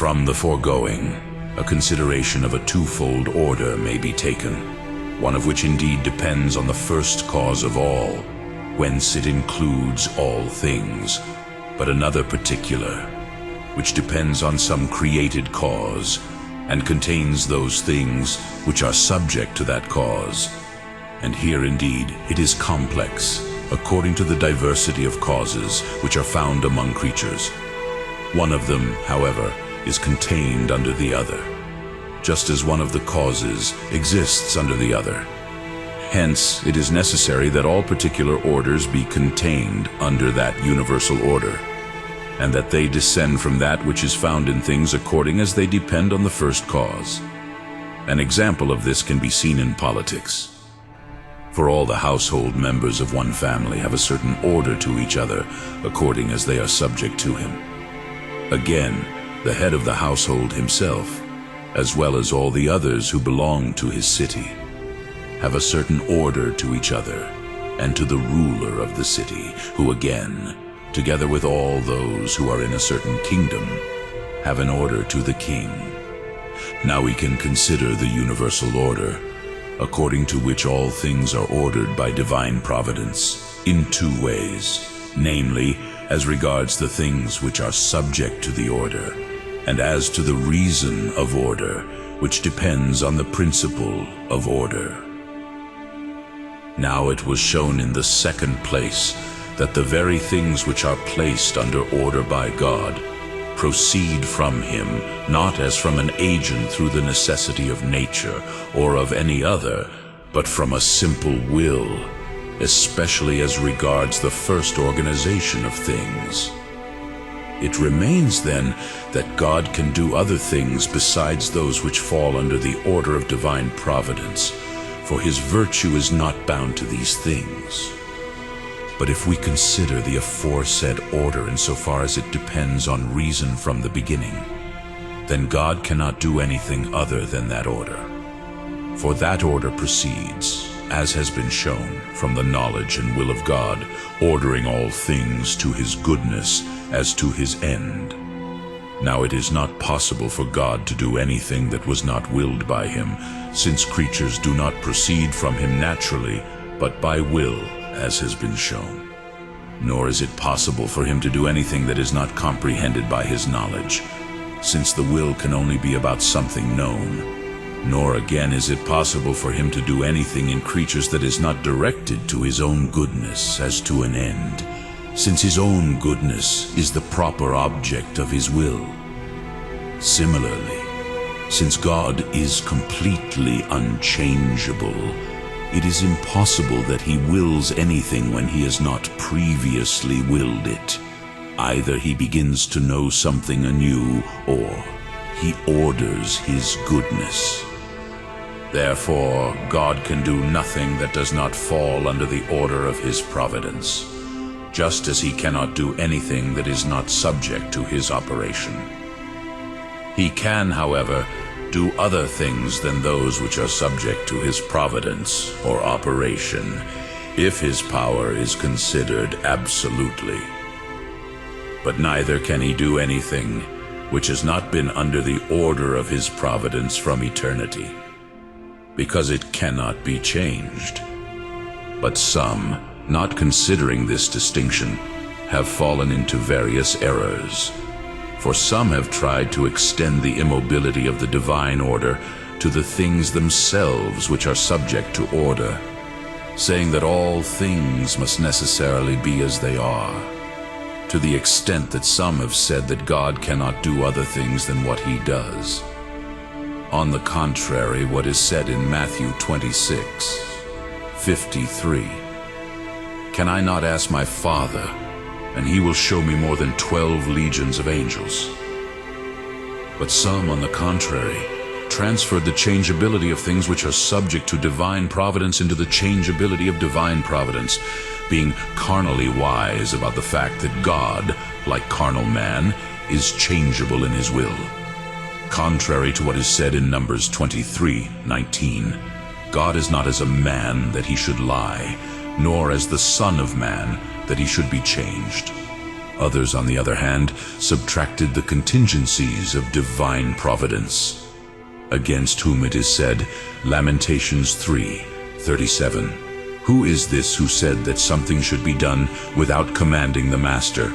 From the foregoing, a consideration of a twofold order may be taken, one of which indeed depends on the first cause of all, whence it includes all things, but another particular, which depends on some created cause, and contains those things which are subject to that cause. And here indeed it is complex, according to the diversity of causes which are found among creatures. One of them, however, is contained under the other, just as one of the causes exists under the other. Hence, it is necessary that all particular orders be contained under that universal order, and that they descend from that which is found in things according as they depend on the first cause. An example of this can be seen in politics. For all the household members of one family have a certain order to each other according as they are subject to him. Again, the head of the household himself, as well as all the others who belong to his city, have a certain order to each other and to the ruler of the city, who again, together with all those who are in a certain kingdom, have an order to the king. Now we can consider the universal order, according to which all things are ordered by divine providence, in two ways, namely, as regards the things which are subject to the order, and as to the reason of order, which depends on the principle of order. Now it was shown in the second place that the very things which are placed under order by God proceed from him, not as from an agent through the necessity of nature or of any other, but from a simple will, especially as regards the first organization of things. It remains then that God can do other things besides those which fall under the order of divine providence, for his virtue is not bound to these things. But if we consider the aforesaid order insofar as it depends on reason from the beginning, then God cannot do anything other than that order. For that order proceeds, as has been shown, from the knowledge and will of God, ordering all things to his goodness as to his end. Now it is not possible for God to do anything that was not willed by him, since creatures do not proceed from him naturally, but by will, as has been shown. Nor is it possible for him to do anything that is not comprehended by his knowledge, since the will can only be about something known. Nor again is it possible for him to do anything in creatures that is not directed to his own goodness as to an end, since his own goodness is the proper object of his will. Similarly, since God is completely unchangeable, it is impossible that he wills anything when he has not previously willed it. Either he begins to know something anew, or he orders his goodness. Therefore, God can do nothing that does not fall under the order of his providence, just as he cannot do anything that is not subject to his operation. He can, however, do other things than those which are subject to his providence or operation, if his power is considered absolutely. But neither can he do anything which has not been under the order of his providence from eternity, because it cannot be changed. But some, not considering this distinction, have fallen into various errors. For some have tried to extend the immobility of the divine order to the things themselves which are subject to order, saying that all things must necessarily be as they are, to the extent that some have said that God cannot do other things than what he does. On the contrary, what is said in Matthew 26:53, "Can I not ask my Father, and he will show me more than 12 legions of angels?" But some, on the contrary, transferred the changeability of things which are subject to divine providence into the changeability of divine providence, being carnally wise about the fact that God, like carnal man, is changeable in his will. Contrary to what is said in Numbers 23:19, God is not as a man that he should lie, nor as the Son of Man that he should be changed. Others, on the other hand, subtracted the contingencies of divine providence, against whom it is said, Lamentations 3:37, "Who is this who said that something should be done without commanding the master,